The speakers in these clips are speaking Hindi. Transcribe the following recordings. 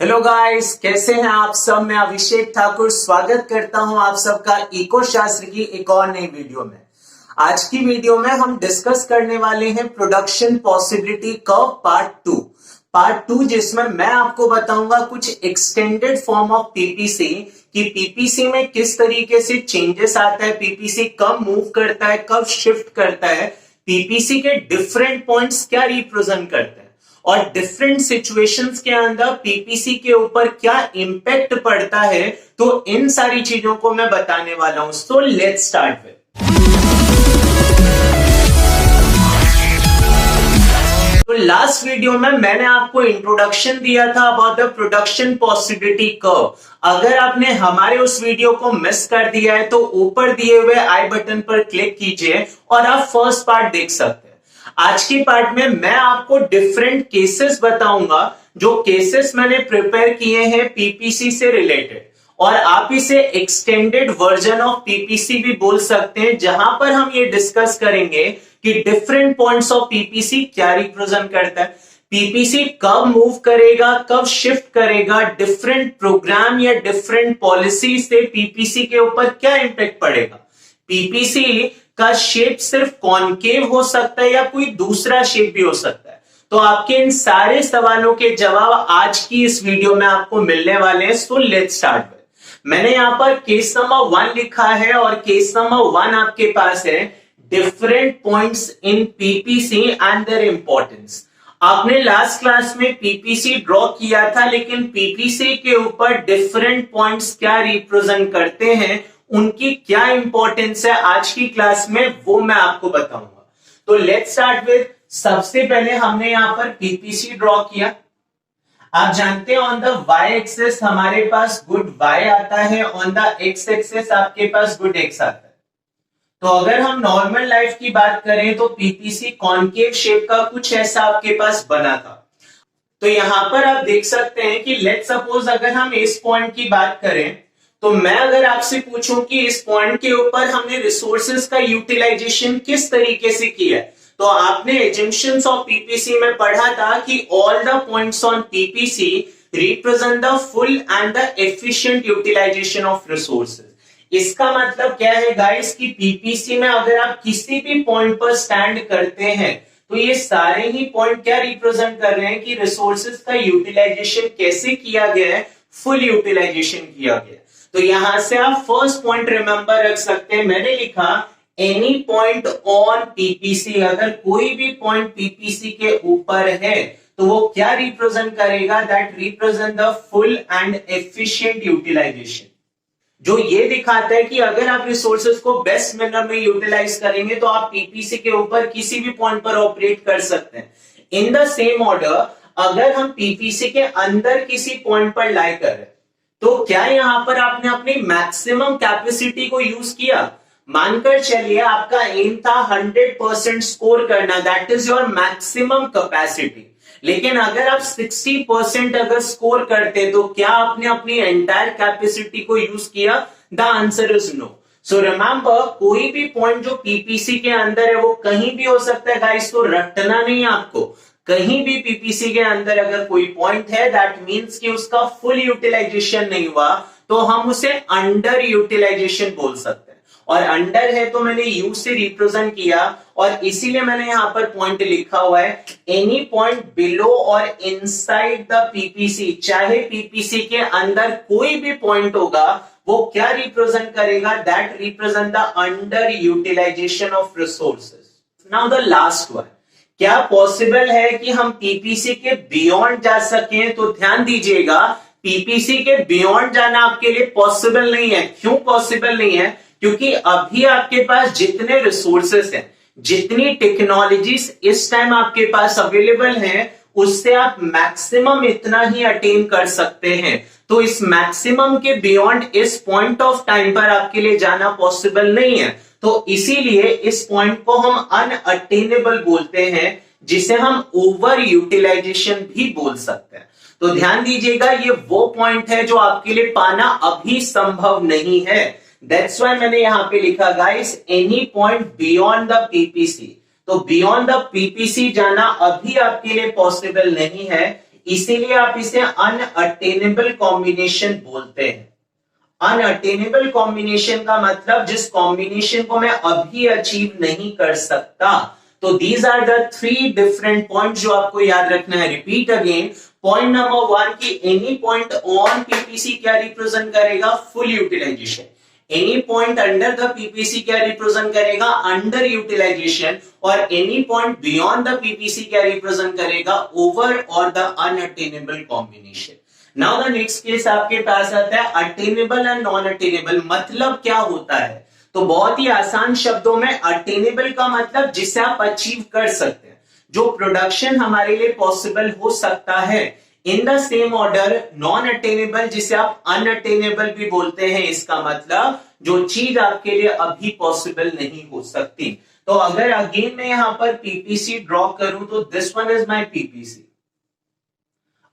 हेलो गाइस, कैसे हैं आप सब। मैं अभिषेक ठाकुर स्वागत करता हूं आप सबका इको शास्त्र की एक और नई वीडियो में। आज की वीडियो में हम डिस्कस करने वाले हैं production possibility curve part two, जिसमें मैं आपको बताऊंगा कुछ एक्सटेंडेड फॉर्म ऑफ पीपीसी कि पीपीसी में किस तरीके से चेंजेस आता है, पीपीसी कब मूव करता है, कब शिफ्ट करता है, पीपीसी के डिफरेंट पॉइंट्स क्या रिप्रेजेंट करते हैं और डिफरेंट सिचुएशंस के अंदर पीपीसी के ऊपर क्या इंपैक्ट पड़ता है। तो इन सारी चीजों को मैं बताने वाला हूं। So let's start with. तो लास्ट वीडियो में मैंने आपको इंट्रोडक्शन दिया था about the production possibility curve. अगर आपने हमारे उस वीडियो को मिस कर दिया है तो ऊपर दिए हुए आई बटन पर क्लिक कीजिए और आप फर्स्ट पार्ट देख सकते हैं। आज की पार्ट में मैं आपको डिफरेंट केसेस बताऊंगा, जो केसेस मैंने प्रिपेयर किए हैं पीपीसी से रिलेटेड, और आप इसे एक्सटेंडेड वर्जन ऑफ पीपीसी भी बोल सकते हैं, जहां पर हम ये डिस्कस करेंगे कि डिफरेंट पॉइंट्स ऑफ पीपीसी क्या रिप्रेजेंट करता है, पीपीसी कब मूव करेगा, कब शिफ्ट करेगा, डिफरेंट प्रोग्राम या डिफरेंट पॉलिसी से पीपीसी के ऊपर क्या इंपैक्ट पड़ेगा, पीपीसी का शेप सिर्फ कॉनकेव हो सकता है या कोई दूसरा शेप भी हो सकता है। तो आपके इन सारे सवालों के जवाब आज की इस वीडियो में आपको मिलने वाले हैं। So let's start with. मैंने यहां पर केस नंबर 1 लिखा है और केस नंबर 1 आपके पास है different points in PPC and their importance. आपने लास्ट क्लास में पीपीसी ड्रॉ किया था, लेकिन पीपीसी के ऊपर डिफरेंट पॉइंट्स क्या रिप्रेजेंट करते हैं, उनकी क्या इंपॉर्टेंस है आज की क्लास में, वो मैं आपको बताऊंगा। तो लेट्स स्टार्ट विद। सबसे पहले हमने यहां पर पीपीसी ड्रॉ किया। आप जानते हैं ऑन द वाई एक्सिस हमारे पास गुड वाई आता है, ऑन द एक्स एक्सिस आपके पास गुड एक्स आता है। तो अगर हम नॉर्मल लाइफ की बात करें तो पीपीसी कॉनकेव शेप का कुछ ऐसा आपके पास बना था। तो यहां पर आप देख सकते हैं कि लेट्स सपोज अगर हम इस पॉइंट की बात करें, तो मैं अगर आपसे पूछूं कि इस पॉइंट के ऊपर हमने रिसोर्सेज का यूटिलाइजेशन किस तरीके से किया है, तो आपने एजम्पशंस ऑफ पीपीसी में पढ़ा था कि all the points on PPC represent the full and the efficient utilization of resources. इसका मतलब क्या है गाइस कि पीपीसी में अगर आप किसी भी पॉइंट पर स्टैंड करते हैं तो ये सारे ही पॉइंट क्या रिप्रेजेंट कर रहे हैं कि रिसोर्सेज का यूटिलाइजेशन कैसे किया गया है, फुल यूटिलाइजेशन किया गया है। तो यहां से आप फर्स्ट पॉइंट रिमेंबर रख सकते हैं। मैंने लिखा एनी पॉइंट ऑन पीपीसी। अगर कोई भी पॉइंट पीपीसी के ऊपर है तो वो क्या रिप्रेजेंट करेगा, that represent the full and efficient utilization, जो ये दिखाता है कि अगर आप रिसोर्सेज को बेस्ट मैनर में यूटिलाइज करेंगे तो आप पीपीसी के ऊपर किसी भी पॉइंट पर ऑपरेट कर सकते हैं। इन द सेम ऑर्डर अगर हम पीपीसी के अंदर किसी पॉइंट पर लाई कर रहे हैं तो क्या यहां पर आपने अपनी मैक्सिमम कैपेसिटी को यूज किया। मानकर चलिए आपका एम था 100% स्कोर करना, that is your maximum capacity, लेकिन अगर आप 60% अगर स्कोर करते तो क्या आपने अपनी एंटायर कैपेसिटी को यूज किया। The answer is no. So remember, कोई भी पॉइंट जो पीपीसी के अंदर है वो कहीं भी हो सकता है गाइस, तो रटना नहीं आपको। कहीं भी पीपीसी के अंदर अगर कोई पॉइंट है दैट मींस कि उसका फुल यूटिलाइजेशन नहीं हुआ, तो हम उसे अंडर यूटिलाइजेशन बोल सकते हैं। और अंडर है तो मैंने यू से रिप्रेजेंट किया और इसीलिए मैंने यहां पर पॉइंट लिखा हुआ है एनी पॉइंट बिलो और इनसाइड द पीपीसी। चाहे पीपीसी के अंदर कोई भी पॉइंट होगा वो क्या रिप्रेजेंट करेगा, that represent the under utilization of resources. Now the last one, क्या पॉसिबल है कि हम पीपीसी के बियॉन्ड जा सकें। तो ध्यान दीजिएगा, पीपीसी के बियॉन्ड जाना आपके लिए पॉसिबल नहीं है। क्यों पॉसिबल नहीं है, क्योंकि अभी आपके पास जितने रिसोर्सेस हैं, जितनी टेक्नोलॉजीज इस टाइम आपके पास अवेलेबल हैं, उससे आप मैक्सिमम इतना ही अटेन कर सकते हैं। तो इस मैक्सिमम के बियॉन्ड इस पॉइंट ऑफ टाइम पर आपके लिए जाना पॉसिबल नहीं है। तो इसीलिए इस पॉइंट को हम अनअटेनेबल बोलते हैं, जिसे हम ओवर यूटिलाइजेशन भी बोल सकते हैं। तो ध्यान दीजिएगा, ये वो पॉइंट है जो आपके लिए पाना अभी संभव नहीं है। दैट्स व्हाई मैंने यहां पे लिखा guys any point beyond the PPC. तो बियॉन्ड द पीपीसी जाना अभी आपके लिए पॉसिबल नहीं है, इसीलिए आप इसे अनअटेनेबल कॉम्बिनेशन बोलते हैं। अनअटेनेबल कॉम्बिनेशन का मतलब जिस कॉम्बिनेशन को मैं अभी अचीव नहीं कर सकता। तो these are the 3 different point जो आपको याद रखना है। रिपीट अगेन, पॉइंट नंबर 1 की एनी पॉइंट ऑन पीपीसी क्या रिप्रेजेंट करेगा? Full utilization. Any point under the PPC क्या रिप्रेजेंट करेगा? Under utilization. और any point beyond the PPC क्या रिप्रेजेंट करेगा? ओवर और the unattainable combination. Now the next case आपके पास आता है अटेनेबल एंड नॉन अटेनेबल। मतलब क्या होता है? तो बहुत ही आसान शब्दों में अटेनेबल का मतलब जिसे आप अचीव कर सकते हैं, जो प्रोडक्शन हमारे लिए पॉसिबल हो सकता है। In the same order non attainable जिसे आप अनअटेनेबल भी बोलते हैं, इसका मतलब जो चीज आपके लिए अभी पॉसिबल नहीं हो सकती। तो अगर अगेन मैं यहां पर पीपीसी ड्रॉ करूं तो this one is my PPC.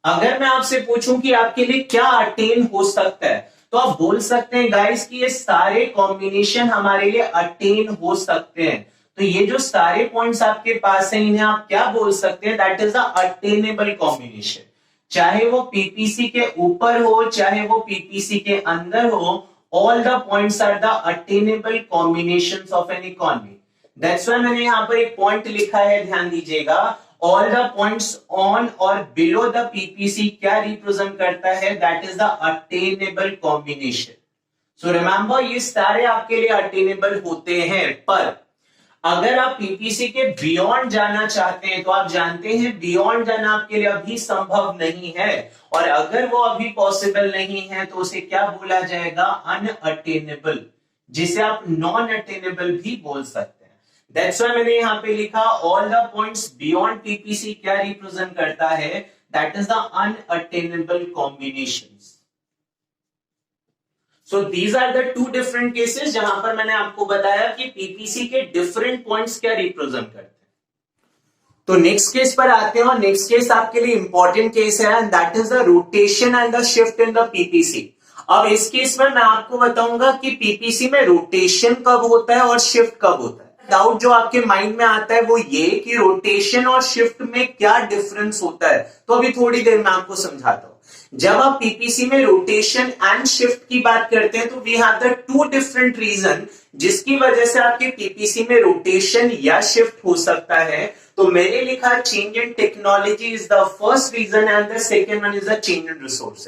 अगर मैं आपसे पूछूं कि आपके लिए क्या अटेन हो सकता है, तो आप बोल सकते हैं गाइस कि ये सारे कॉम्बिनेशन हमारे लिए अटेन हो सकते हैं। तो ये जो सारे पॉइंट्स आपके पास हैं, इन्हें आप क्या बोल सकते हैं? That is the attainable combination. चाहे वो पीपीसी के ऊपर हो, चाहे वो पीपीसी के अंदर हो, all the points are the attainable combinations of an economy. That's why मैंने यहां पर एक पॉइंट लिखा है, ध्यान दीजिएगा। All the points on or below the PPC क्या रिप्रेजेंट करता है? That is the attainable combination. So remember, ये सारे आपके लिए अटेनेबल होते हैं। पर अगर आप पीपीसी के बियॉन्ड जाना चाहते हैं, तो आप जानते हैं बियॉन्ड जाना आपके लिए अभी संभव नहीं है। और अगर वो अभी पॉसिबल नहीं है तो उसे क्या बोला जाएगा? अनअटेनेबल, जिसे आप नॉन अटेनेबल भी बोल सकते हैं। दैट्स व्हाई मैंने यहां पे लिखा all the points beyond PPC क्या रिप्रेजेंट करता है? That is the unattainable combinations. So these are the 2 different cases जहां पर मैंने आपको बताया कि पीपीसी के डिफरेंट पॉइंट्स क्या रिप्रेजेंट करते हैं। तो नेक्स्ट केस पर आते हैं, और नेक्स्ट केस आपके लिए इंपॉर्टेंट केस है, and that is the rotation and the shift in the PPC. अब इस केस में मैं आपको बताऊंगा कि पीपीसी में रोटेशन कब होता है और शिफ्ट कब होता है। डाउट जो आपके माइंड में आता है वो ये कि रोटेशन और शिफ्ट में क्या डिफरेंस होता है। तो अभी थोड़ी देर में आपको समझाता हूं। जब आप पीपीसी में रोटेशन एंड शिफ्ट की बात करते हैं, तो we have the 2 different reason जिसकी वजह से आपके पीपीसी में रोटेशन या शिफ्ट हो सकता है। तो मैंने लिखा change in technology is the first reason and the second one is the change in resource.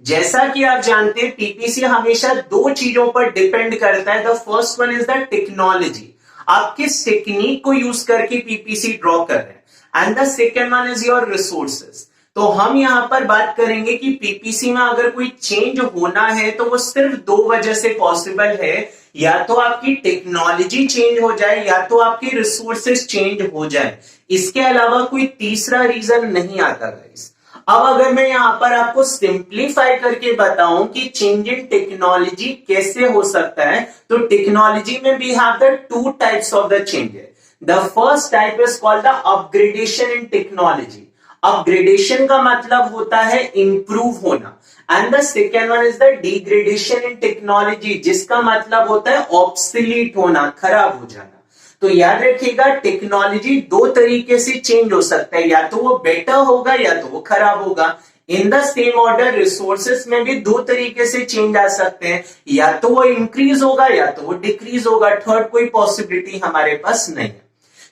जैसा कि आप जानते हैं पीपीसी हमेशा 2 चीजों पर डिपेंड करता है। The first one is the technology, आप किस टेक्निक को यूज करके पीपीसी ड्रॉ कर रहे हैं, and the second one is your resources. तो हम यहां पर बात करेंगे कि पीपीसी में अगर कोई चेंज होना है तो वो सिर्फ 2 वजह से पॉसिबल है। या तो आपकी टेक्नोलॉजी चेंज हो जाए, या तो आपके रिसोर्सेज चेंज हो जाए। इसके अलावा कोई तीसरा रीजन नहीं आता गाइस। अब अगर मैं यहां पर आपको सिंप्लीफाई करके बताऊं कि चेंज इन टेक्नोलॉजी कैसे हो सकता है, तो टेक्नोलॉजी में we have the 2 types of the changes. The first type is called the upgradation in technology. Upgradation का मतलब होता है इंप्रूव होना, and the second one is the degradation in technology, जिसका मतलब होता है ऑब्सोलीट होना, खराब हो जाना। तो याद रखिएगा टेक्नोलॉजी 2 तरीके से चेंज हो सकता है, या तो वो बेटर होगा या तो वो खराब होगा। In the same order resources में भी 2 तरीके से चेंज आ सकते हैं, या तो वो इंक्रीज होगा या तो वो डिक्रीज होगा। थर्ड कोई पॉसिबिलिटी हमारे पास नहीं है।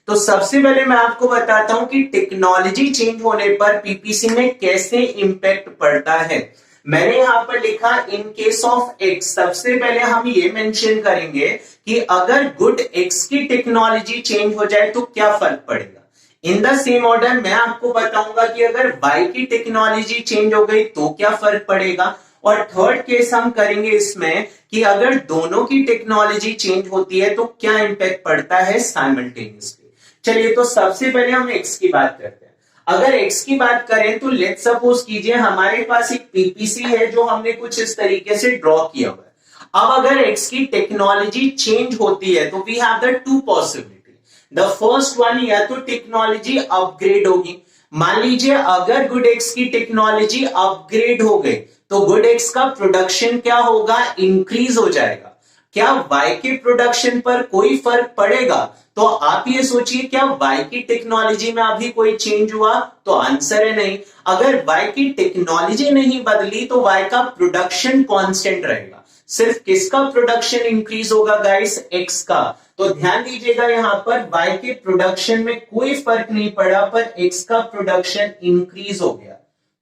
तो सबसे पहले मैं आपको बताता हूं कि टेक्नोलॉजी चेंज होने पर पीपीसी में कैसे इंपैक्ट पड़ता है। मैंने यहां पर लिखा इन केस ऑफ एक्स। सबसे पहले हम ये मेंशन करेंगे कि अगर गुड एक्स की टेक्नोलॉजी चेंज हो जाए तो क्या फर्क पड़ेगा। इन द सेम ऑर्डर मैं आपको बताऊंगा कि अगर वाई की टेक्नोलॉजी चेंज हो गई तो क्या फर्क पड़ेगा। और थर्ड केस हम करेंगे इसमें कि अगर दोनों की टेक्नोलॉजी चेंज होती है तो क्या इंपैक्ट पड़ता है साइमल्टेनियसली। चलिए, तो सबसे पहले हम एक्स की बात करते हैं। अगर एक्स की बात करें तो लेट्स सपोज कीजिए हमारे पास एक पीपीसी है जो हमने कुछ इस तरीके से ड्रॉ किया हुआ है। अब अगर एक्स की टेक्नोलॉजी चेंज होती है तो we have the 2 possibility. The first one, या तो टेक्नोलॉजी अपग्रेड होगी। मान लीजिए अगर गुड एक्स की टेक्नोलॉजी अपग्रेड हो गई तो गुड एक्स का प्रोडक्शन क्या होगा? इंक्रीज हो जाएगा। क्या Y के प्रोडक्शन पर कोई फर्क पड़ेगा? तो आप ये सोचिए, क्या Y की टेक्नोलॉजी में अभी कोई चेंज हुआ? तो आंसर है नहीं। अगर Y की टेक्नोलॉजी नहीं बदली तो Y का प्रोडक्शन कांस्टेंट रहेगा। सिर्फ किसका प्रोडक्शन इंक्रीज होगा गाइस? X का। तो ध्यान दीजिएगा, यहां पर Y के प्रोडक्शन में कोई फर्क नहीं पड़ा, पर X का प्रोडक्शन इंक्रीज हो गया।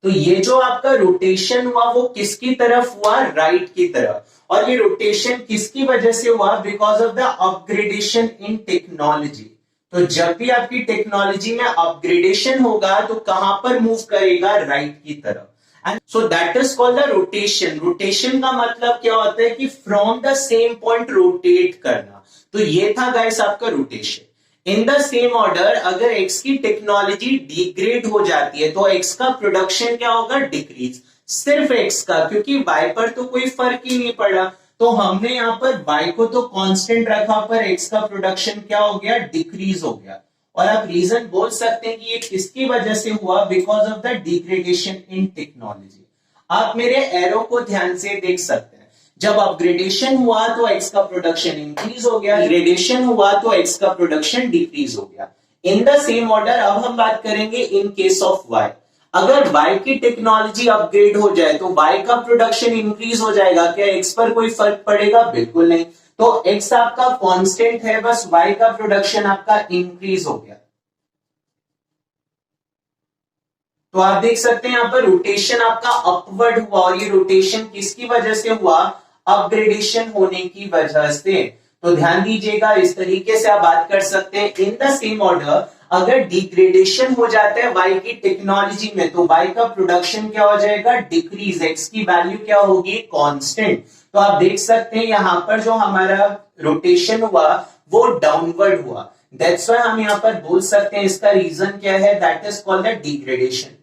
तो ये जो आपका रोटेशन हुआ वो किसकी तरफ हुआ? राइट की तरफ। और ये रोटेशन किसकी वजह से हुआ? Because of the upgradation in technology. तो जब भी आपकी टेक्नोलॉजी में अपग्रेडेशन होगा तो कहां पर मूव करेगा? राइट की तरफ। And so that is called the rotation. Rotation का मतलब क्या होता है कि from the same point rotate करना। तो ये था गाइस आपका rotation. In the same order, अगर एक्स की टेक्नोलॉजी डिग्रेड हो जाती है तो एक्स का प्रोडक्शन क्या होगा? डिक्रीज। सिर्फ एक्स का, क्योंकि वाई पर तो कोई फर्क ही नहीं पड़ा। तो हमने यहां पर वाई को तो कांस्टेंट रखा, पर एक्स का प्रोडक्शन क्या हो गया? डिक्रीज हो गया। और आप रीजन बोल सकते हैं कि ये किसकी वजह से हुआ? Because of the degradation in technology. आप मेरे एरो को ध्यान से देख सकते हैं। जब अपग्रेडेशन हुआ तो एक्स का प्रोडक्शन इंक्रीज हो गया, डिग्रेडेशन हुआ तो एक्स का प्रोडक्शन डिक्रीज हो गया। इन द सेम ऑर्डर अब हम बात करेंगे इन केस ऑफ वाई। अगर वाई की टेक्नोलॉजी अपग्रेड हो जाए तो वाई का प्रोडक्शन इंक्रीज हो जाएगा। क्या एक्स पर कोई फर्क पड़ेगा? बिल्कुल नहीं। तो एक्स आपका कांस्टेंट है, बस वाई का प्रोडक्शन आपका इंक्रीज हो गया। तो आप देख सकते हैं यहां पर रोटेशन आपका अपवर्ड हुआ, और ये रोटेशन किसकी वजह से हुआ? अपग्रेडेशन होने की वजह से। तो ध्यान दीजिएगा, इस तरीके से आप बात कर सकते हैं। इन द सेम ऑर्डर, अगर डिग्रेडेशन हो जाता है वाई की टेक्नोलॉजी में तो वाई का प्रोडक्शन क्या हो जाएगा? डिक्रीज। एक्स की वैल्यू क्या होगी? कांस्टेंट। तो आप देख सकते हैं यहां पर जो हमारा रोटेशन हुआ वो डाउनवर्ड हुआ। दैट्स व्हाई हम यहां पर बोल सकते हैं इसका रीजन क्या है? That is called the degradation.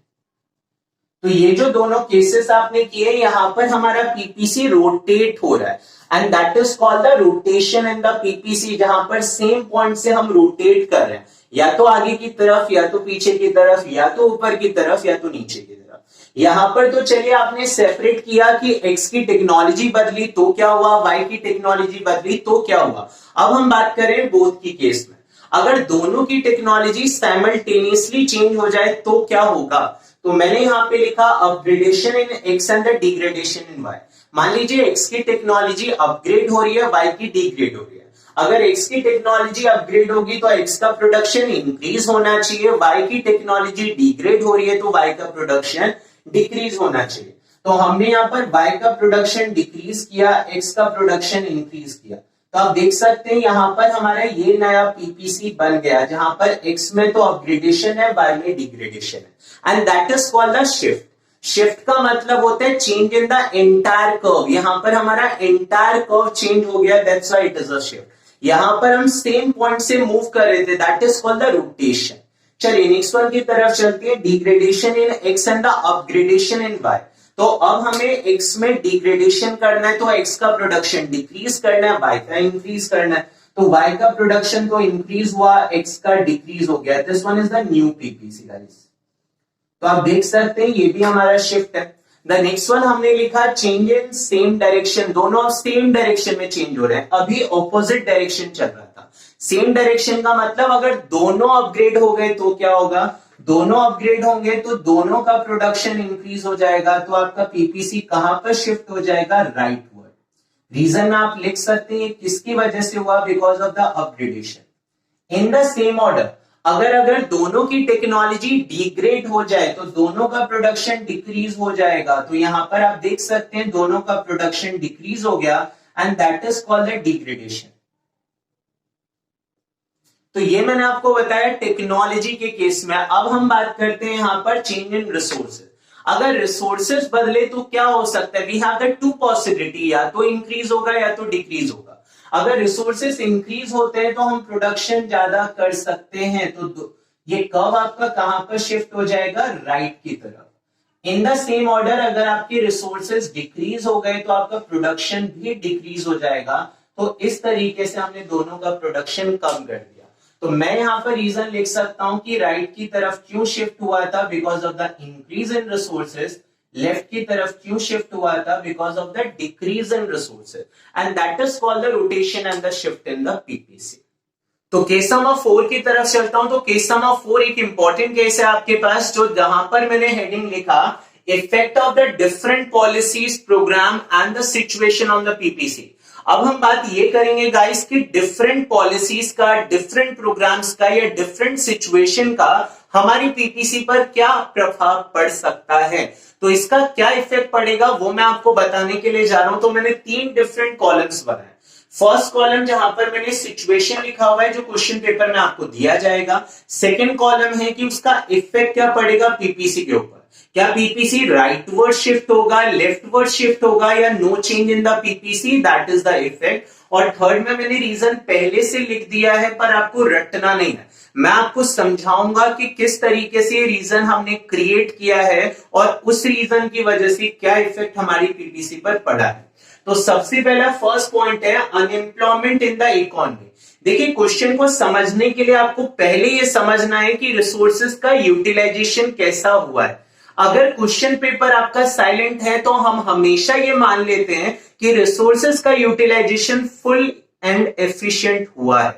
तो ये जो दोनों केसेस आपने किए, यहां पर हमारा पीपीसी रोटेट हो रहा है, and that is called the rotation in the PPC, जहां पर सेम पॉइंट से हम रोटेट कर रहे हैं, या तो आगे की तरफ, या तो पीछे की तरफ, या तो ऊपर की तरफ, या तो नीचे की तरफ। यहां पर तो चलिए आपने सेपरेट किया कि एक्स की टेक्नोलॉजी बदली तो क्या हुआ, वाई की टेक्नोलॉजी बदली तो क्या हुआ। अब हम बात करें बोथ की केस में। अगर दोनों की टेक्नोलॉजी साइमल्टेनियसली चेंज हो जाए तो क्या होगा? तो मैंने यहां पे लिखा upgradation in X and the degradation in Y. मान लीजिए एक्स की टेक्नोलॉजी अपग्रेड हो रही है, वाई की डिग्रेड हो रही है। अगर एक्स की टेक्नोलॉजी अपग्रेड होगी तो एक्स का प्रोडक्शन इंक्रीज होना चाहिए, वाई की टेक्नोलॉजी डिग्रेड हो रही है तो वाई का प्रोडक्शन डिक्रीज होना चाहिए। तो हमने यहां पर वाई का प्रोडक्शन डिक्रीज किया, एक्स का प्रोडक्शन इंक्रीज किया। तो आप देख सकते हैं यहां पर हमारा ये नया पीपीसी बन गया, जहां पर एक्स में तो अपग्रेडेशन है, वाई में डिग्रेडेशन है, and that is called the shift. Shift का मतलब होता है change in the entire curve. यहां पर हमारा एंटायर कर्व चेंज हो गया, that's why it is a shift. यहां पर हम सेम पॉइंट से मूव कर रहे थे, that is called the rotation. चलिए नेक्स्ट वन की तरफ चलते हैं, degradation in X and the upgradation in Y. तो अब हमें x में डिग्रेडेशन करना है, तो x का प्रोडक्शन डिक्रीज करना है, y का इंक्रीज करना है। तो y का प्रोडक्शन तो इंक्रीज हुआ, x का डिक्रीज हो गया। This one is the new PPC guys. तो आप देख सकते हैं ये भी हमारा शिफ्ट है। द नेक्स्ट वन हमने लिखा चेंज इन सेम डायरेक्शन। दोनों सेम डायरेक्शन में चेंज हो रहे हैं, अभी ऑपोजिट डायरेक्शन चल रहा था। सेम डायरेक्शन का मतलब अगर दोनों अपग्रेड हो गए तो क्या होगा? दोनों अपग्रेड होंगे तो दोनों का प्रोडक्शन इंक्रीज हो जाएगा, तो आपका पीपीसी कहां पर शिफ्ट हो जाएगा? Right word. रीजन आप लिख सकते हैं किसकी वजह से हुआ? Because of the upgradation. In the same order, अगर दोनों की टेक्नोलॉजी डिग्रेड हो जाए तो दोनों का प्रोडक्शन डिक्रीज हो जाएगा। तो यहां पर आप देख सकते हैं दोनों का प्रोडक्शन डिक्रीज हो गया, and that is called the degradation. तो ये मैंने आपको बताया टेक्नोलॉजी के केस में। अब हम बात करते हैं यहां पर चेंज इन रिसोर्सेज। अगर रिसोर्सेज बदले तो क्या हो सकता है? We have the two possibility, या तो इंक्रीज होगा या तो डिक्रीज होगा। अगर रिसोर्सेज इंक्रीज होते हैं तो हम प्रोडक्शन ज्यादा कर सकते हैं, तो ये कर्व आपका कहां पर शिफ्ट हो जाएगा? राइट की तरफ। इन द सेम ऑर्डर, अगर आपके रिसोर्सेज डिक्रीज हो गए तो आपका प्रोडक्शन भी डिक्रीज हो जाएगा। तो इस तरीके से हमने दोनों का प्रोडक्शन कम कर दिया। तो मैं यहां पर रीजन लिख सकता हूं कि राइट की तरफ क्यों शिफ्ट हुआ था? Because of the increase in resources. Left की तरफ क्यों शिफ्ट हुआ था? Because of the decrease in resources and that is called the rotation and the shift in the PPC. तो केस नंबर 4 की तरफ चलता हूं। तो केस नंबर 4 एक इंपॉर्टेंट केस है आपके पास, जो जहां पर मैंने हेडिंग लिखा effect of the different policies program and the situation on the PPC. अब हम बात ये करेंगे गाइस कि डिफरेंट पॉलिसीज का, डिफरेंट प्रोग्राम्स का या डिफरेंट सिचुएशन का हमारी पीपीसी पर क्या प्रभाव पड़ सकता है। तो इसका क्या इफेक्ट पड़ेगा वो मैं आपको बताने के लिए जा रहा हूं। तो मैंने 3 डिफरेंट कॉलम्स बनाए। फर्स्ट कॉलम जहां पर मैंने सिचुएशन लिखा हुआ है जो क्वेश्चन पेपर में आपको दिया जाएगा। सेकंड कॉलम है कि उसका इफेक्ट क्या पड़ेगा पीपीसी के ऊपर। क्या पीपीसी राइटवर्ड शिफ्ट होगा, लेफ्टवर्ड शिफ्ट होगा या no change in the PPC, that is the effect. और थर्ड में मैंने रीजन पहले से लिख दिया है पर आपको रटना नहीं है। मैं आपको समझाऊंगा कि किस तरीके से रीजन हमने क्रिएट किया है और उस रीजन की वजह से क्या इफेक्ट हमारी पीपीसी पर पड़ा है। तो सबसे पहला फर्स्ट पॉइंट है अनएम्प्लॉयमेंट इन द इकोनॉमी। देखिए क्वेश्चन को समझने के लिए आपको पहले ये समझना है कि रिसोर्सेज का यूटिलाइजेशन कैसा हुआ है। अगर क्वेश्चन पेपर आपका साइलेंट है तो हम हमेशा ये मान लेते हैं कि रिसोर्सेज का यूटिलाइजेशन फुल एंड एफिशिएंट हुआ है।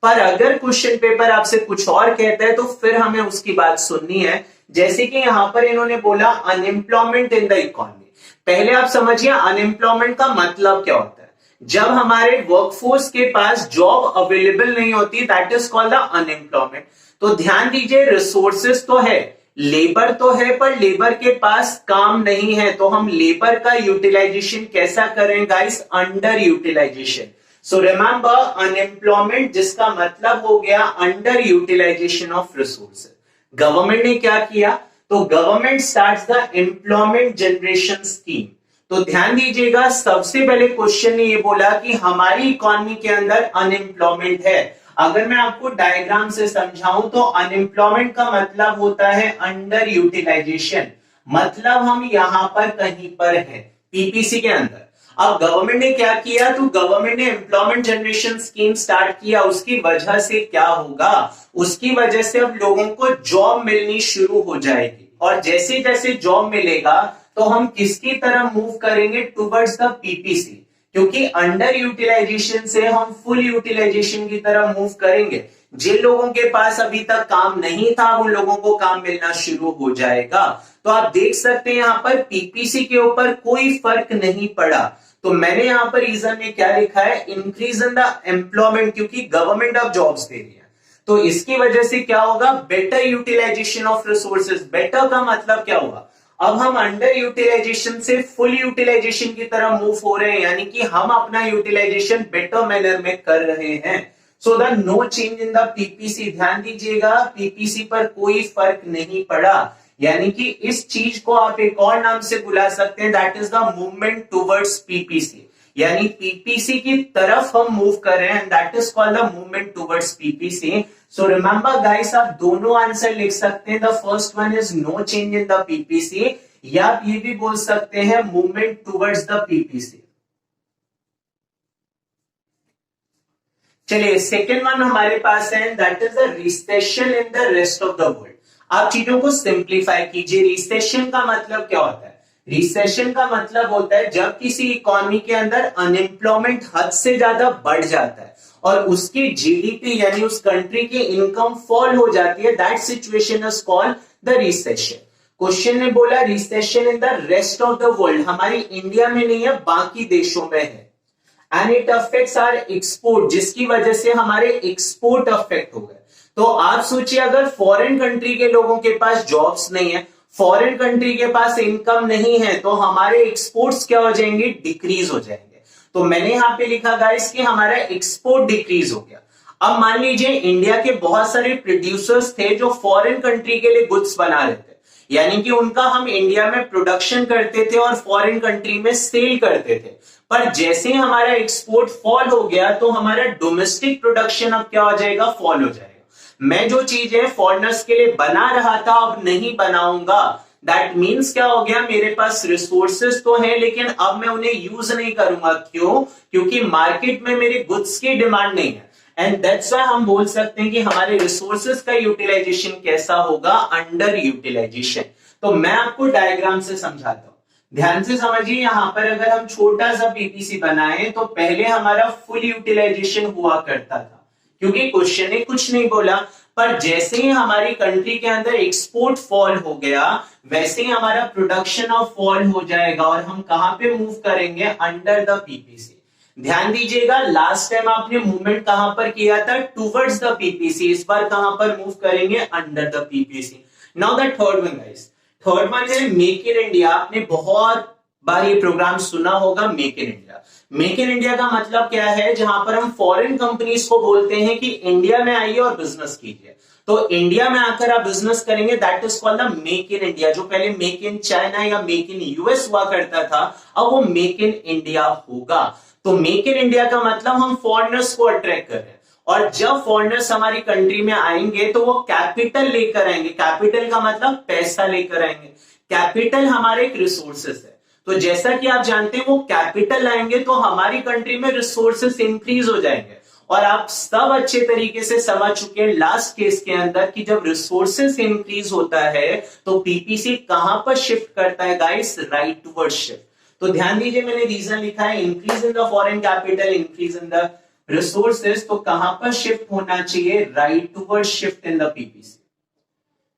पर अगर क्वेश्चन पेपर आपसे कुछ और कहता है तो फिर हमें उसकी बात सुननी है। जैसे कि यहां पर इन्होंने बोला अनएम्प्लॉयमेंट इन द इकोनॉमी। पहले आप समझिए अनएम्प्लॉयमेंट का मतलब क्या होता है। जब हमारे वर्कफोर्स के पास जॉब अवेलेबल नहीं होती, that is called the unemployment. तो ध्यान दीजिए रिसोर्सेज तो है, लेबर तो है, पर लेबर के पास काम नहीं है। तो हम लेबर का यूटिलाइजेशन कैसा करें guys? Under utilization. So remember unemployment जिसका मतलब हो गया under utilization of resources. Government ने क्या किया? तो government starts the employment generation scheme. तो ध्यान दीजिएगा सबसे पहले क्वेश्चन ने ये बोला कि हमारी इकोनॉमी के अंदर अनएम्प्लॉयमेंट है। अगर मैं आपको डायग्राम से समझाऊं तो अनएम्प्लॉयमेंट का मतलब होता है अंडर यूटिलाइजेशन, मतलब हम यहां पर कहीं पर हैं पीपीसी के अंदर। अब गवर्नमेंट ने क्या किया? तो गवर्नमेंट ने एम्प्लॉयमेंट जनरेशन स्कीम स्टार्ट किया। उसकी वजह से क्या होगा? उसकी वजह से अब लोगों को जॉब मिलनी शुरू हो जाएगी और जैसे जैसे जॉब मिलेगा तो हम किसकी तरह मूव करेंगे? टुवर्ड्स द पीपीसी, क्योंकि अंडर यूटिलाइजेशन से हम फुल यूटिलाइजेशन की तरह मूव करेंगे। जिन लोगों के पास अभी तक काम नहीं था उन लोगों को काम मिलना शुरू हो जाएगा। तो आप देख सकते हैं यहां पर पीपीसी के ऊपर कोई फर्क नहीं पड़ा। तो मैंने यहां पर रीजन में क्या लिखा है? इंक्रीज इन द एम्प्लॉयमेंट, क्योंकि गवर्नमेंट अब जॉब्स दे रही है। तो इसकी वजह से क्या होगा? Better utilization of resources. Better का मतलब क्या होगा? अब हम अंडर यूटिलाइजेशन से फुल यूटिलाइजेशन की तरह मूव हो रहे हैं, यानी कि हम अपना यूटिलाइजेशन बेटर मैनर में कर रहे हैं। So the no change in the PPC. ध्यान दीजिएगा पीपीसी पर कोई फर्क नहीं पड़ा, यानी कि इस चीज को आप एक और नाम से बुला सकते हैं, that is the movement towards PPC. यानी पीपीसी की तरफ हम मूव कर रहे हैं, that is called the movement towards PPC. So remember guys आप दोनों आंसर लिख सकते हैं। The first one is no change in the PPC, या आप ये भी बोल सकते हैं मूवमेंट टुवर्ड्स द पीपीसी। चलिए सेकेंड वन हमारे पास है, that is the recession in the rest of the world. आप चीजों को सिंप्लीफाई कीजिए। रिसेशन का मतलब क्या होता है? रिसेशन का मतलब होता है जब किसी इकोनॉमी के अंदर अनएम्प्लॉयमेंट हद से ज्यादा बढ़ जाता है और उसकी जीडीपी यानी उस कंट्री की इनकम फॉल हो जाती है, that situation is called the recession. Question ने बोला recession in the rest of the world, हमारी इंडिया में नहीं है बाकी देशों में है। And it affects our export, जिसकी वजह से हमारे एक्सपोर्ट अफेक्ट हो गए। तो आप सोचिए अगर फॉरेन कंट्री के लोगों के पास जॉब्स नहीं है, फॉरेन कंट्री के पास इनकम नहीं है, तो हमारे एक्सपोर्ट्स क्या हो जाएंगे? डिक्रीज हो जाएंगे। तो मैंने यहां पे लिखा गाइस कि हमारा एक्सपोर्ट डिक्रीज हो गया। अब मान लीजिए इंडिया के बहुत सारे प्रोड्यूसर्स थे जो फॉरेन कंट्री के लिए गुड्स बना रहे थे, यानी कि उनका हम इंडिया में प्रोडक्शन करते थे और फॉरेन कंट्री में सेल करते थे। पर जैसे ही हमारा एक्सपोर्ट फॉल हो गया तो हमारा डोमेस्टिक प्रोडक्शन अब क्या हो जाएगा? फॉल हो जाएगा। मैं जो चीजें फॉरेनर्स के लिए बना रहा था अब नहीं बनाऊंगा। दैट मीन्स क्या हो गया? मेरे पास रिसोर्सेज तो हैं लेकिन अब मैं उन्हें यूज नहीं करूंगा। क्यों? क्योंकि मार्केट में मेरे गुड्स की डिमांड नहीं है। एंड दैट्स व्हाई हम बोल सकते हैं कि हमारे रिसोर्सेज का यूटिलाइजेशन कैसा होगा? Under utilization. तो मैं आपको डायग्राम से समझाता हूं। ध्यान से समझिए, यहां पर अगर हम छोटा सा पीपीसी बनाएं तो पहले हमारा फुल यूटिलाइजेशन हुआ करता था, क्योंकि क्वेश्चन ने कुछ नहीं बोला, पर जैसे ही हमारी कंट्री के अंदर एक्सपोर्ट फॉल हो गया वैसे ही हमारा प्रोडक्शन ऑफ फॉल हो जाएगा और हम कहां पे मूव करेंगे, अंडर द पीपीसी। ध्यान दीजिएगा, लास्ट टाइम आपने मूवमेंट कहां पर किया था, टुवर्ड्स द पीपीसी, इस बार कहां पर मूव करेंगे, under the PPC. Now the third one guys, third one है मेक इन इंडिया। आपने बहुत बार ये प्रोग्राम सुना होगा, make in India. Make in India का मतलब क्या है, जहां पर हम फॉरेन कंपनीज को बोलते हैं कि इंडिया में आइए और बिजनेस कीजिए। तो इंडिया में आकर आप बिजनेस करेंगे, that is called the make in India. जो पहले मेक इन चाइना या मेक इन यूएस हुआ करता था, अब वो मेक इन इंडिया होगा। तो मेक इन इंडिया का मतलब हम फॉरेनर्स को अट्रैक्ट कर रहे हैं, और जब फॉरेनर्स हमारी कंट्री में आएंगे तो वो कैपिटल लेकर आएंगे। कैपिटल का मतलब पैसा लेकर आएंगे। कैपिटल हमारे एक रिसोर्सेस है, तो जैसा कि आप जानते हैं वो कैपिटल आएंगे तो हमारी कंट्री में रिसोर्सेस इंक्रीज हो जाएंगे। और आप सब अच्छे तरीके से समझ चुके हैं लास्ट केस के अंदर कि जब रिसोर्सेस इंक्रीज होता है तो पीपीसी कहां पर शिफ्ट करता है गाइस, राइट टुवर्ड शिफ्ट। तो ध्यान दीजिए, मैंने रीजन लिखा है, increase in the foreign capital, increase in the resources, तो कहां पर शिफ्ट होना चाहिए, right toward shift in the PPC.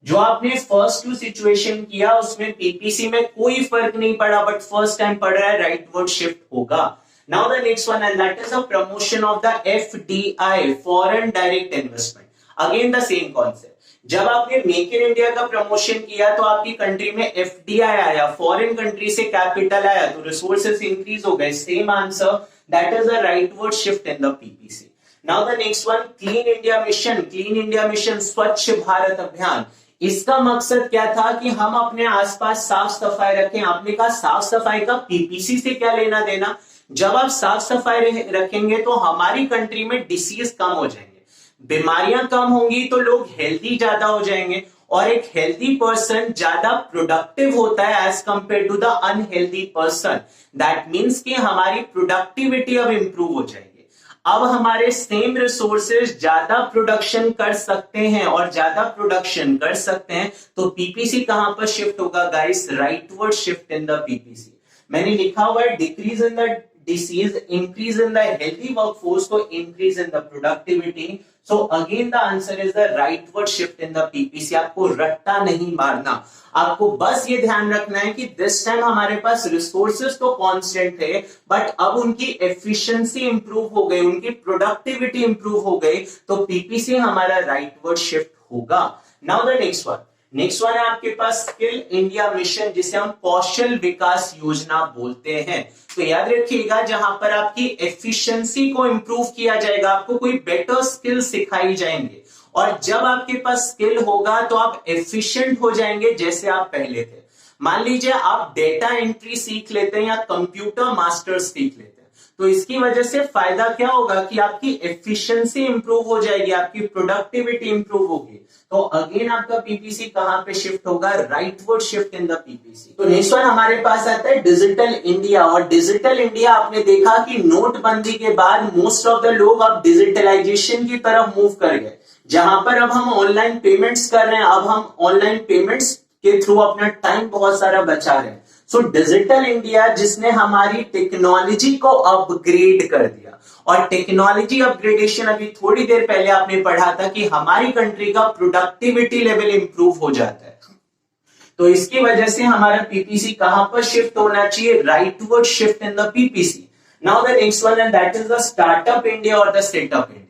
जो आपने फर्स्ट टू सिचुएशन किया उसमें पीपीसी में कोई फर्क नहीं पड़ा, बट फर्स्ट टाइम पड़ रहा है, राइट टुवर्ड शिफ्ट होगा। Now the next one and that is a promotion of the FDI, foreign direct investment. Again the same concept, जब आपने मेक इन इंडिया का प्रमोशन किया तो आपकी कंट्री में एफडीआई आया, फॉरेन कंट्री से कैपिटल आया, तो रिसोर्सेस इंक्रीज हो गए। Same answer, that is a rightward shift in the PPC. Now the next one, clean India mission. Clean India mission, स्वच्छ भारत अभियान। इसका मकसद क्या था कि हम अपने आसपास साफ सफाई रखें। आपने कहा साफ सफाई का पीपीसी से क्या लेना देना। जब आप साफ सफाई रखेंगे तो हमारी कंट्री में डिसीज कम हो जाएंगे, बीमारियां कम होंगी, तो लोग हेल्दी ज्यादा हो जाएंगे, और एक हेल्दी पर्सन ज्यादा प्रोडक्टिव होता है as compare to the unhealthy person. That means कि हमारी प्रोडक्टिविटी अब इंप्रूव हो जाएगी। अब हमारे सेम रिसोर्सेज ज्यादा प्रोडक्शन कर सकते हैं, और ज्यादा प्रोडक्शन कर सकते हैं तो पीपीसी कहां पर शिफ्ट होगा guys, rightward shift in the PPC. मैंने लिखा हुआ है decrease in the disease, increase in the healthy workforce, so increase in the productivity. So again the answer is the rightward shift in the PPC. आपको रट्टा नहीं मारना, आपको बस ये ध्यान रखना है कि दिस टाइम हमारे पास रिसोर्सेज तो कांस्टेंट थे, बट अब उनकी एफिशिएंसी इंप्रूव हो गई, उनकी प्रोडक्टिविटी इंप्रूव हो गई, तो पीपीसी हमारा राइटवर्ड शिफ्ट होगा। Now the next one, next one है आपके पास स्किल इंडिया मिशन, जिसे हम कौशल विकास योजना बोलते हैं। तो याद रखिएगा, जहां पर आपकी एफिशिएंसी को इंप्रूव किया जाएगा, आपको कोई बेटर स्किल सिखाई जाएंगे, और जब आपके पास स्किल होगा तो आप एफिशिएंट हो जाएंगे जैसे आप पहले थे। मान लीजिए आप डेटा एंट्री सीख लेते हैं या कंप्यूटर मास्टर सीख लेते हैं, तो इसकी वजह से फायदा क्या होगा कि आपकी एफिशिएंसी इंप्रूव हो जाएगी, आपकी प्रोडक्टिविटी इंप्रूव होगी। तो अगेन आपका पीपीसी कहां पे शिफ्ट होगा, rightward shift in the PPC. तो नेक्स्ट वन हमारे पास आता है डिजिटल इंडिया। और डिजिटल इंडिया आपने देखा कि नोटबंदी के बाद मोस्ट ऑफ द लोग अब डिजिटलाइजेशन की तरफ मूव कर गए, जहां पर अब हम ऑनलाइन पेमेंट्स कर रहे हैं। अब हम ऑनलाइन पेमेंट्स के थ्रू अपना टाइम बहुत सारा बचा रहे हैं। सो डिजिटल इंडिया जिसने हमारी टेक्नोलॉजी को अपग्रेड कर दिया, और टेक्नोलॉजी अपग्रेडेशन अभी थोड़ी देर पहले आपने पढ़ा था कि हमारी कंट्री का प्रोडक्टिविटी लेवल इंप्रूव हो जाता है। तो इसकी वजह से हमारा पीपीसी कहां पर शिफ्ट होना चाहिए, rightward shift in the PPC. Now the next one and that is the startup India और द सेटअप इंडिया।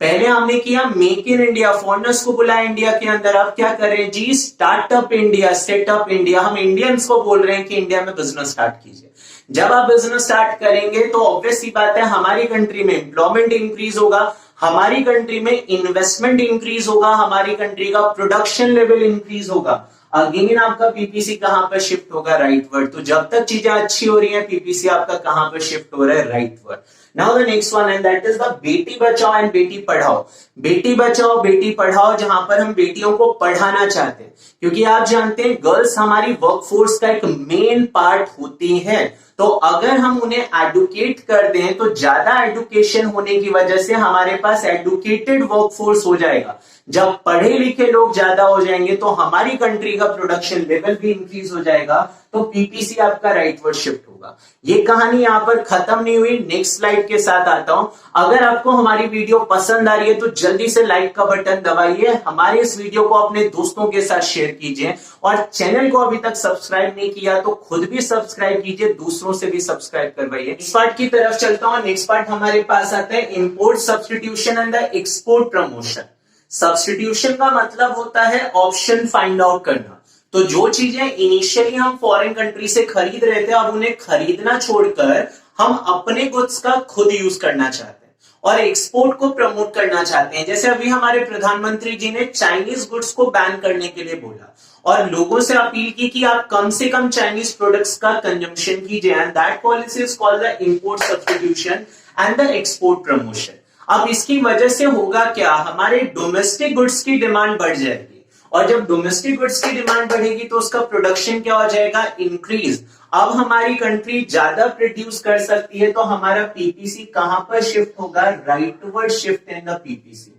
पहले हमने किया मेक इन इंडिया, फॉरेनर्स को बुलाया इंडिया के अंदर। अब क्या करें जी, स्टार्टअप इंडिया, सेटअप इंडिया। हम इंडियंस को बोल रहे हैं कि इंडिया में बिजनेस स्टार्ट कीजिए। जब आप बिजनेस स्टार्ट करेंगे तो ऑब्वियस सी बात है हमारी कंट्री में एम्प्लॉयमेंट इंक्रीज होगा, हमारी कंट्री में इन्वेस्टमेंट इंक्रीज होगा, हमारी कंट्री का प्रोडक्शन लेवल इंक्रीज होगा। अगेन आपका पीपीसी कहां पर शिफ्ट होगा, राइटवर्ड। तो जब तक चीजें अच्छी हो रही हैं, पीपीसी आपका कहां पर शिफ्ट हो रहा है, rightward. Now the next one and that is the Beti Bachao and Beti Padhao. Beti Bachao Beti Padhao, जहां पर हम बेटियों को पढ़ाना चाहते हैं, क्योंकि आप जानते हैं गर्ल्स हमारी वर्कफोर्स का एक मेन पार्ट होती हैं। तो अगर हम उन्हें एडुकेट कर दें तो ज्यादा एडुकेशन होने की वजह से हमारे पास एडुकेटेड वर्कफोर्स हो जाएगा। जब पढ़े लिखे लोग ज्यादा हो जाएंगे तो हमारी कंट्री का प्रोडक्शन लेवल भी इंक्रीज हो जाएगा, तो पीपीसी आपका राइटवर्ड शिफ्ट होगा। ये कहानी यहां पर खत्म नहीं हुई, नेक्स्ट स्लाइड के साथ आता हूं। अगर आपको हमारी वीडियो पसंद आ रही है तो जल्दी से लाइक का बटन दबाइए, हमारे इस वीडियो को अपने दोस्तों के साथ शेयर कीजिए, और चैनल को अभी तक सब्सक्राइब नहीं किया तो खुद भी सब्सक्राइब कीजिए, दूसरों से भी सब्सक्राइब करवाइए। नेक्स्ट पार्ट की तरफ चलता हूं। नेक्स्ट पार्ट हमारे पास आता है import substitution and the export promotion. Substitution का मतलब होता है ऑप्शन फाइंड आउट करना। तो जो चीजें इनिशियली हम फॉरेन कंट्री से खरीद रहे थे, अब उन्हें खरीदना छोड़कर हम अपने गुड्स का खुद यूज करना चाहते हैं और एक्सपोर्ट को प्रमोट करना चाहते हैं। जैसे अभी हमारे प्रधानमंत्री जी ने चाइनीज गुड्स को बैन करने के लिए बोला और लोगों से अपील की कि आप कम से कम चाइनीज प्रोडक्ट्स का कंजम्पशन कीजिए, and that policy is called the import substitution and the export promotion. अब इसकी वजह से होगा क्या, हमारे डोमेस्टिक गुड्स की डिमांड बढ़ जाएगी, और जब डोमेस्टिक गुड्स की डिमांड बढ़ेगी तो उसका प्रोडक्शन क्या हो जाएगा, इंक्रीज। अब हमारी कंट्री ज्यादा प्रोड्यूस कर सकती है, तो हमारा पीपीसी कहां पर शिफ्ट होगा, rightward shift in the PPC.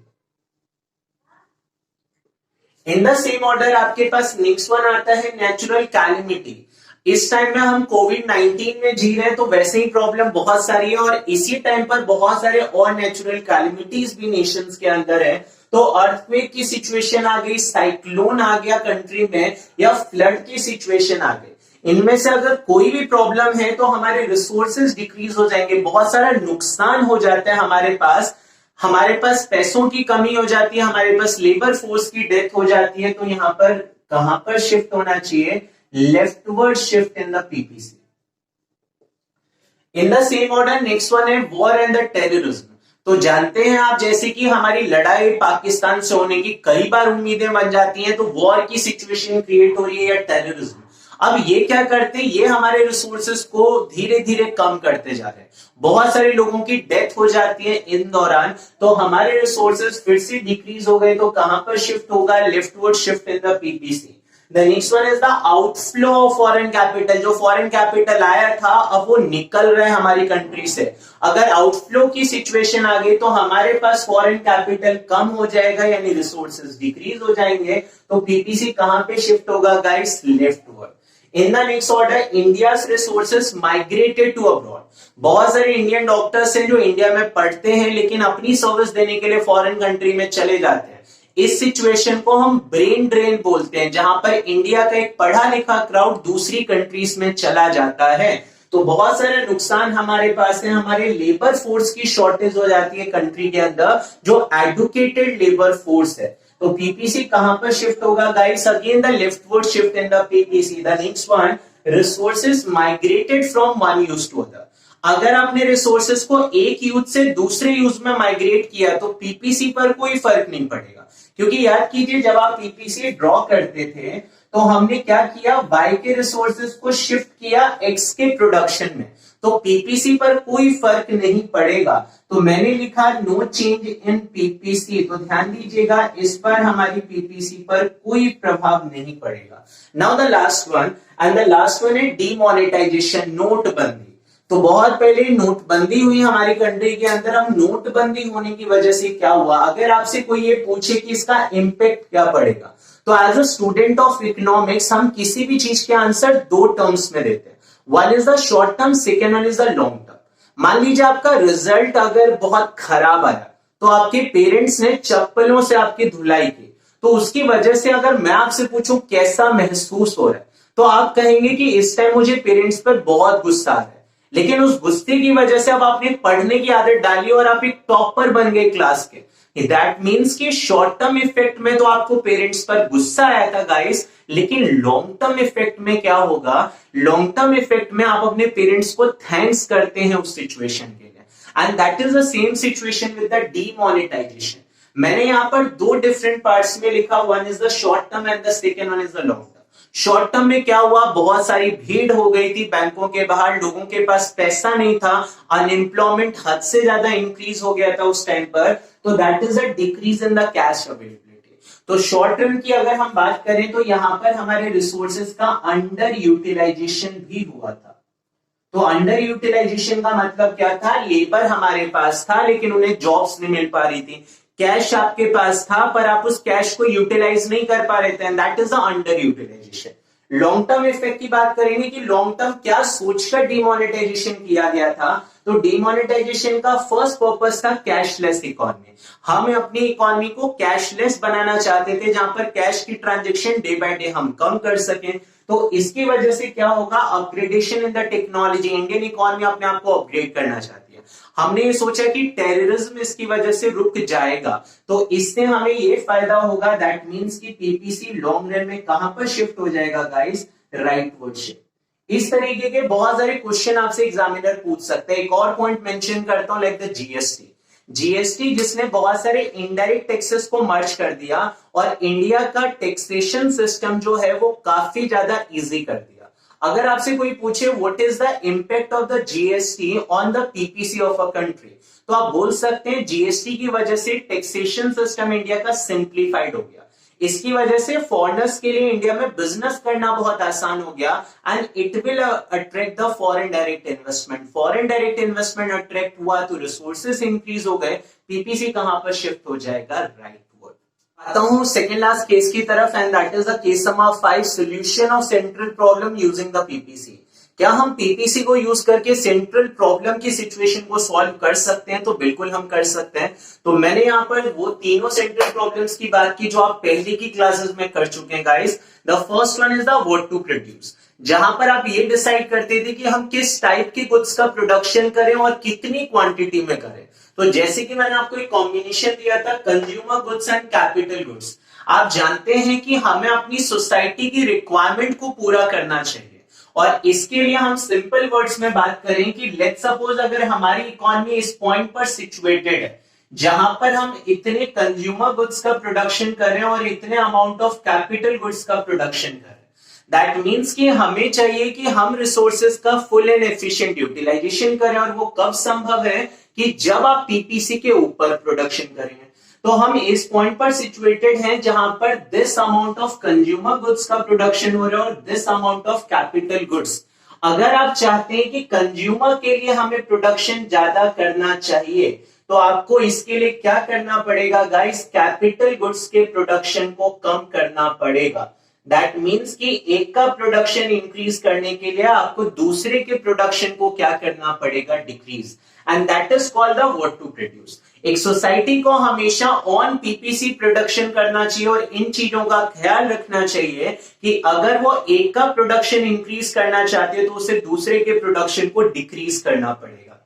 In the same order आपके पास नेक्स्ट वन आता है नेचुरल कैलेमिटी। इस टाइम में हम कोविड-19 में जी रहे हैं, तो वैसे ही प्रॉब्लम बहुत सारी है, और इसी टाइम पर बहुत सारे और नेचुरल कैलेमिटीज भी नेशंस के अंदर है। तो अर्थक्वेक की सिचुएशन आ गई, साइक्लोन आ गया कंट्री में, या फ्लड की सिचुएशन आ गई। इनमें से अगर कोई भी प्रॉब्लम है तो हमारे रिसोर्सेज डिक्रीज हो जाएंगे, बहुत सारा नुकसान हो जाता है हमारे पास पैसों की कमी हो जाती है, हमारे पास लेबर फोर्स की डेथ हो जाती है। तो यहां पर कहां पर शिफ्ट होना चाहिए, leftward shift in the PPC. In the same order next one है वॉर एंड द टेररिज्म। तो जानते हैं आप, जैसे कि हमारी लड़ाई पाकिस्तान से होने की कई बार उम्मीदें बन जाती हैं, तो वॉर की सिचुएशन क्रिएट हो रही है, या टेररिज्म। अब ये क्या करते हैं, ये हमारे रिसोर्सेज को धीरे धीरे कम करते जा रहे हैं, बहुत सारे लोगों की डेथ हो जाती है इन दौरान, तो हमारे रिसोर्सेज फिर से डिक्रीज हो गए, तो कहां पर शिफ्ट होगा, leftward shift in the PPC. The next one is the outflow of foreign capital। जो फॉरेन कैपिटल आया था अब वो निकल रहा है हमारी कंट्री से। अगर आउटफ्लो की सिचुएशन आ गई तो हमारे पास फॉरेन कैपिटल कम हो जाएगा, यानी रिसोर्सेज डिक्रीज हो जाएंगे, तो पीपीसी कहां पे शिफ्ट होगा guys, leftward. In the next order India's resources migrated to abroad. बहुत सारे इंडियन डॉक्टर्स हैं जो इंडिया में पढ़ते हैं लेकिन अपनी सर्विस देने के लिए फॉरेन कंट्री में चले जाते हैं। इस सिचुएशन को हम ब्रेन ड्रेन बोलते हैं, जहां पर इंडिया का एक पढ़ा लिखा क्राउड दूसरी कंट्रीज में चला जाता है। तो बहुत सारे नुकसान हमारे पास है, हमारे लेबर फोर्स की शॉर्टेज हो जाती है कंट्री के अंदर, जो एडुकेटेड लेबर फोर्स है। तो पीपीसी कहां पर शिफ्ट होगा guys, again the leftward shift in the PPC. The next one, resources migrated from one use to other. अगर आपने रिसोर्सेज को एक यूज से दूसरे यूज में माइग्रेट किया तो पीपीसी पर कोई फर्क नहीं पड़ेगा, क्योंकि याद कीजिए जब आप पीपीसी ड्रॉ करते थे तो हमने क्या किया, वाई के रिसोर्सेज को शिफ्ट किया एक्स के प्रोडक्शन में, तो पीपीसी पर कोई फर्क नहीं पड़ेगा। तो मैंने लिखा नो चेंज इन पीपीसी, तो ध्यान दीजिएगा इस पर हमारी पीपीसी पर कोई प्रभाव नहीं पड़ेगा। Now the last one, and the last one है डीमोनेटाइजेशन, नोटबंदी। तो बहुत पहले नोटबंदी हुई हमारी कंट्री के अंदर। अब नोटबंदी होने की वजह से क्या हुआ, अगर आपसे कोई ये पूछे कि इसका इंपैक्ट क्या पड़ेगा, तो as a student of economics हम किसी भी चीज के आंसर दो टर्म्स में देते हैं, one is the short term, second one is the long term. मान लीजिए आपका रिजल्ट अगर बहुत खराब आया तो आपके पेरेंट्स ने चप्पलों से आपकी धुलाई की, तो उसकी वजह से अगर मैं आपसे पूछूं कैसा महसूस हो रहा है, तो आप कहेंगे कि इस टाइम मुझे पेरेंट्स पर बहुत गुस्सा आ रहा है, लेकिन उस गुस्से की वजह से अब आपने पढ़ने की आदत डाली और आप एक टॉपर बन गए क्लास के। दैट मीन्स कि शॉर्ट टर्म इफेक्ट में तो आपको पेरेंट्स पर गुस्सा आया था गाइस, लेकिन लॉन्ग टर्म इफेक्ट में क्या होगा, लॉन्ग टर्म इफेक्ट में आप अपने पेरेंट्स को थैंक्स करते हैं उस सिचुएशन के लिए। And that is the same situation with the demonetization. मैंने यहां पर दो डिफरेंट पार्ट्स में लिखा, one is the short term and the second one is the long term. Short term में क्या हुआ, बहुत सारी भीड़ हो गई थी बैंकों के बाहर, लोगों के पास पैसा नहीं था, अनएम्प्लॉयमेंट हद से ज्यादा इंक्रीज हो गया था उस टाइम पर, तो that is a decrease in the cash availability. तो शॉर्ट टर्म की अगर हम बात करें तो यहां पर हमारे रिसोर्सेज का अंडर यूटिलाइजेशन भी हुआ था। तो अंडर यूटिलाइजेशन का मतलब क्या था, लेबर हमारे पास था लेकिन उन्हें जॉब्स नहीं मिल पा रही थी, कैश आपके पास था पर आप उस कैश को यूटिलाइज नहीं कर पा रहे थे, that is the under utilization. Long term effect की बात करेंगे कि लॉन्ग टर्म क्या सोचकर डिमोनेटाइजेशन किया गया था, तो डिमोनेटाइजेशन का फर्स्ट पर्पस था कैशलेस इकोनॉमी। हम अपनी इकोनॉमी को कैशलेस बनाना चाहते थे, जहां पर कैश की ट्रांजेक्शन डे बाय डे हम कम कर सकें। तो इसकी वजह से क्या होगा, upgradation in the technology, Indian economy अपने आप को अपग्रेड करना चाहती है। हमने ये सोचा कि टेररिज्म इसकी वजह से रुक जाएगा, तो इससे हमें ये फायदा होगा, दैट मींस कि पीपीसी लॉन्ग रन में कहां पर शिफ्ट हो जाएगा गाइस, राइटवर्ड शिफ्ट। इस तरीके के बहुत सारे क्वेश्चन आपसे एग्जामिनर पूछ सकते हैं। एक और पॉइंट मेंशन करता हूं, लाइक द जीएसटी। जीएसटी जिसने बहुत सारे इनडायरेक्ट टैक्सेस को मर्ज कर दिया और इंडिया का टैक्सेशन सिस्टम जो है वो काफी ज्यादा इजी कर दिया। अगर आपसे कोई पूछे what is the impact of the GST on the PPC of a country, तो आप बोल सकते हैं जीएसटी की वजह से टैक्सेशन सिस्टम इंडिया का सिंप्लीफाइड हो गया। इसकी वजह से फॉरेनर्स के लिए इंडिया में बिजनेस करना बहुत आसान हो गया and it will attract the foreign direct investment. Foreign direct investment attract हुआ तो रिसोर्सेस इंक्रीज हो गए, पीपीसी कहां पर शिफ्ट हो जाएगा, राइटवर्ड। आता हूं सेकंड लास्ट केस की तरफ, and that is the case number 5, solution of central problem using the PPC. क्या हम पीपीसी को यूज करके सेंट्रल प्रॉब्लम की सिचुएशन को सॉल्व कर सकते हैं, तो बिल्कुल हम कर सकते हैं। तो मैंने यहाँ पर वो तीनों सेंट्रल प्रॉब्लम्स की बात की जो आप पहले की क्लासेस में कर चुके हैं guys. The first one is the what to produce, जहां पर आप ये डिसाइड करते थे कि हम किस टाइप के गुड्स का प्रोडक्शन करें और कितनी क्वांटिटी में करें। तो जैसे कि मैंने आपको एक कॉम्बिनेशन दिया था, consumer goods and capital goods. आप जानते हैं कि हमें अपनी सोसाइटी की रिक्वायरमेंट को पूरा करना चाहिए, और इसके लिए हम सिंपल वर्ड्स में बात करें कि लेट्स सपोज अगर हमारी इकोनॉमी इस पॉइंट पर सिचुएटेड है जहां पर हम इतने कंज्यूमर गुड्स का प्रोडक्शन कर रहे हैं और इतने अमाउंट ऑफ कैपिटल गुड्स का प्रोडक्शन कर रहे हैं, दैट मीन्स कि हमें चाहिए कि हम रिसोर्सेज का फुल एंड एफिशिएंट यूटिलाइजेशन करें, और वो कब संभव है कि जब आप पीपीसी के ऊपर प्रोडक्शन करेंगे। तो हम इस पॉइंट पर सिचुएटेड हैं जहां पर this amount of consumer goods का प्रोडक्शन हो रहा है और this amount of capital goods. अगर आप चाहते हैं कि कंज्यूमर के लिए हमें प्रोडक्शन ज्यादा करना चाहिए, तो आपको इसके लिए क्या करना पड़ेगा गाइस, कैपिटल गुड्स के प्रोडक्शन को कम करना पड़ेगा। दैट मीन्स कि एक का प्रोडक्शन इंक्रीज करने के लिए आपको दूसरे के प्रोडक्शन को क्या करना पड़ेगा, decrease, and that is called the what to produce. एक सोसाइटी को हमेशा ऑन पीपीसी प्रोडक्शन करना चाहिए और इन चीजों का ख्याल रखना चाहिए कि अगर वो एक का प्रोडक्शन इंक्रीज करना चाहते हैं तो उसे दूसरे के प्रोडक्शन को डिक्रीज करना पड़ेगा।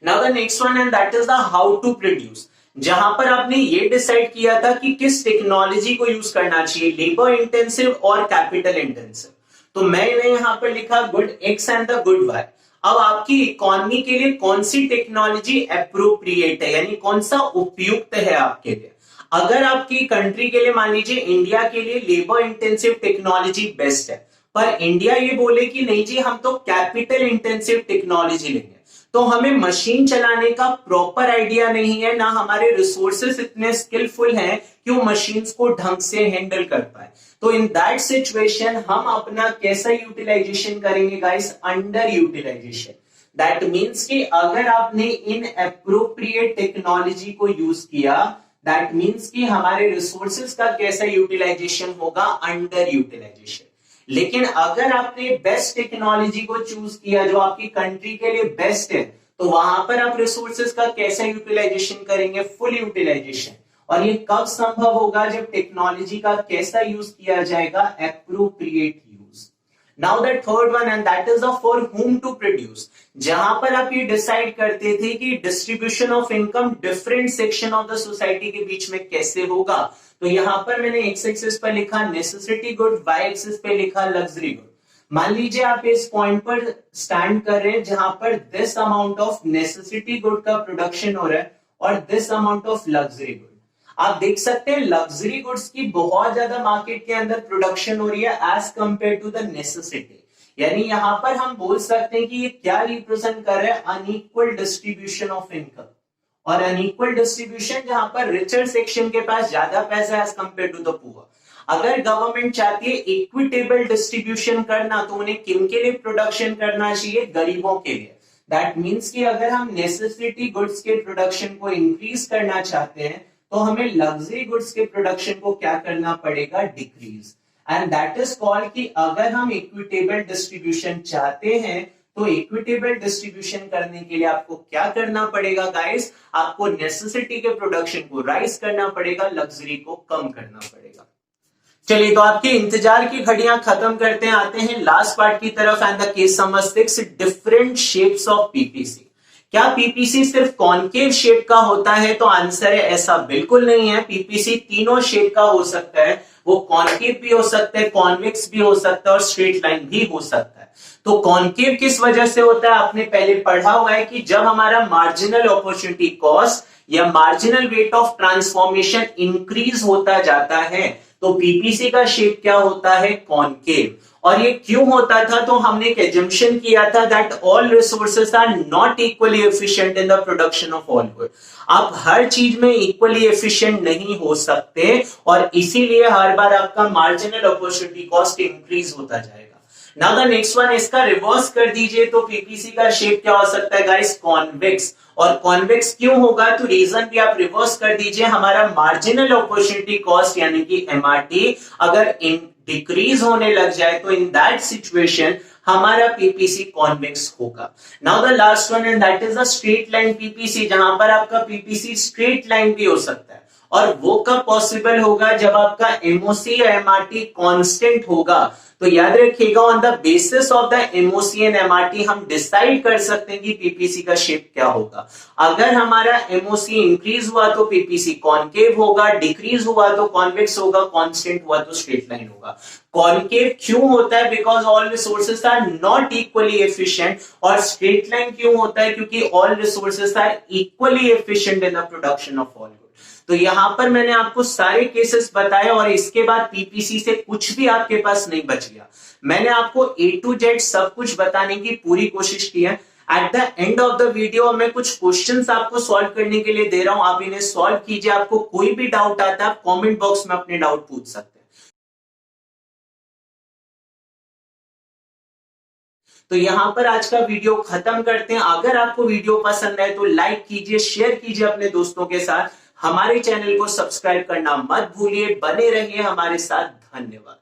Now the next one, and that is the how to produce, जहां पर आपने ये डिसाइड किया था कि किस टेक्नोलॉजी को यूज करना चाहिए, लेबर इंटेंसिव और कैपिटल इंटेंसिव। तो मैंने यहां पर लिखा good X and the good Y. अब आपकी इकोनॉमी के लिए कौन सी टेक्नोलॉजी एप्रोप्रिएट है, यानी कौन सा उपयुक्त है आपके लिए। अगर आपकी कंट्री के लिए, मान लीजिए इंडिया के लिए लेबर इंटेंसिव टेक्नोलॉजी बेस्ट है, पर इंडिया ये बोले कि नहीं जी हम तो कैपिटल इंटेंसिव टेक्नोलॉजी लेंगे, तो हमें मशीन चलाने का प्रॉपर आइडिया नहीं है, ना हमारे रिसोर्सेस इतने स्किलफुल हैं कि वो मशीन्स को ढंग से हैंडल कर पाए। तो इन दैट सिचुएशन हम अपना कैसा यूटिलाइजेशन करेंगे guys, under utilization. That means कि अगर आपने इन एप्रोप्रिएट टेक्नोलॉजी को यूज किया, दैट मीन्स कि हमारे रिसोर्सेस का कैसा यूटिलाइजेशन होगा, अंडर यूटिलाइजेशन। लेकिन अगर आपने बेस्ट टेक्नोलॉजी को चूज किया जो आपकी कंट्री के लिए बेस्ट है, तो वहां पर आप रिसोर्सेज का कैसा यूटिलाइजेशन करेंगे, फुल यूटिलाइजेशन। और ये कब संभव होगा, जब टेक्नोलॉजी का कैसा यूज किया जाएगा, appropriate use. Now the third one, and that is for whom to produce, जहां पर आप ये डिसाइड करते थे कि distribution of income different section of the society के बीच में कैसे होगा। तो यहां पर मैंने एक्स एक्सिस पर लिखा नेसेसिटी गुड, वाई एक्सिस पे लिखा लग्जरी गुड। मान लीजिए आप इस पॉइंट पर स्टैंड कर रहे हैं जहां पर this amount of necessity good का प्रोडक्शन हो रहा है और this amount of luxury good. आप देख सकते हैं लग्जरी गुड्स की बहुत ज्यादा मार्केट के अंदर प्रोडक्शन हो रही है as compare to the necessity. यानी यहां पर हम बोल सकते हैं कि ये क्या रिप्रेजेंट कर रहा है, अनइक्वल डिस्ट्रीब्यूशन ऑफ इनकम। और अनइक्वल डिस्ट्रीब्यूशन जहां पर रिचर सेक्शन के पास ज्यादा पैसा as compare to the poor. अगर गवर्नमेंट चाहती है इक्विटेबल डिस्ट्रीब्यूशन करना, तो उन्हें किन के लिए प्रोडक्शन करना चाहिए? गरीबों के लिए। दैट मीन्स कि अगर हम नेसेसिटी गुड्स के प्रोडक्शन को इंक्रीज करना चाहते हैं, तो हमें लग्जरी गुड्स के प्रोडक्शन को क्या करना पड़ेगा? Decrease. And that is called कि अगर हम इक्विटेबल डिस्ट्रीब्यूशन चाहते हैं, तो इक्विटेबल डिस्ट्रीब्यूशन करने के लिए आपको क्या करना पड़ेगा गाइस? आपको नेसेसिटी के प्रोडक्शन को राइज करना पड़ेगा, लग्जरी को कम करना पड़ेगा। चलिए, तो आपके इंतजार की घड़ियां खत्म करते हैं, आते हैं लास्ट पार्ट की तरफ। And the case number 6, different shapes of PPC. क्या पीपीसी सिर्फ कॉनकेव शेप का होता है? तो आंसर है ऐसा बिल्कुल नहीं है। पीपीसी तीनों शेप का हो सकता है, वो कॉनकेव भी हो सकता है, कॉन्वेक्स भी हो सकता है और स्ट्रेट लाइन भी हो सकता है। तो कॉनकेव किस वजह से होता है? आपने पहले पढ़ा हुआ है कि जब हमारा मार्जिनल अपॉर्चुनिटी कॉस्ट या marginal rate of transformation increase होता जाता है, तो पीपीसी का शेप क्या होता है? कॉनकेव। और ये क्यों होता था? तो हमने एक एजम्पशन किया था that all resources are not equally efficient in the production of all good. आप हर चीज में इक्वली एफिशिएंट नहीं हो सकते, और इसीलिए हर बार आपका मार्जिनल अपॉर्चुनिटी कॉस्ट इंक्रीज होता जाएगा। नाउ द नेक्स्ट वन, इसका रिवर्स कर दीजिए, तो पीपीसी का शेप क्या हो सकता है गाइस? कॉन्वेक्स। और कॉन्वेक्स क्यों होगा? तो रीजन भी आप रिवर्स कर दीजिए। हमारा मार्जिनल अपॉर्चुनिटी कॉस्ट यानी कि एमआरटी अगर डिक्रीज होने लग जाए, तो इन दैट सिचुएशन हमारा पीपीसी कॉन्वेक्स होगा। Now the last one, and that is the straight line PPC, जहां पर आपका पीपीसी स्ट्रेट लाइन भी हो सकता है। और वो कब पॉसिबल होगा? जब आपका एमओसी या एमआरटी कांस्टेंट होगा। तो याद रखिएगा, on the basis of the MOC and MRT हम डिसाइड कर सकते हैं कि पीपीसी का शेप क्या होगा। अगर हमारा एमओसी इंक्रीज हुआ तो पीपीसी कॉनकेव होगा, डिक्रीज हुआ तो कॉन्वेक्स होगा, कांस्टेंट हुआ तो स्ट्रेट लाइन होगा। कॉनकेव क्यों होता है? Because all resources are not equally efficient. और स्ट्रेट लाइन क्यों होता है? क्योंकि all resources are equally efficient in the production of all. तो यहां पर मैंने आपको सारे केसेस बताए, और इसके बाद पीपीसी से कुछ भी आपके पास नहीं बच गया। मैंने आपको A to Z सब कुछ बताने की पूरी कोशिश की है। At the end of the video मैं कुछ क्वेश्चंस आपको सॉल्व करने के लिए दे रहा हूं, आप इन्हें सॉल्व कीजिए। आपको कोई भी डाउट आता है, आप कॉमेंट बॉक्स में अपने डाउट पूछ सकते हैं। तो यहां पर आज का वीडियो खत्म करते हैं। अगर आपको वीडियो पसंद आए तो लाइक कीजिए, शेयर कीजिए अपने दोस्तों के साथ। हमारे चैनल को सब्सक्राइब करना मत भूलिए। बने रहिए हमारे साथ। धन्यवाद।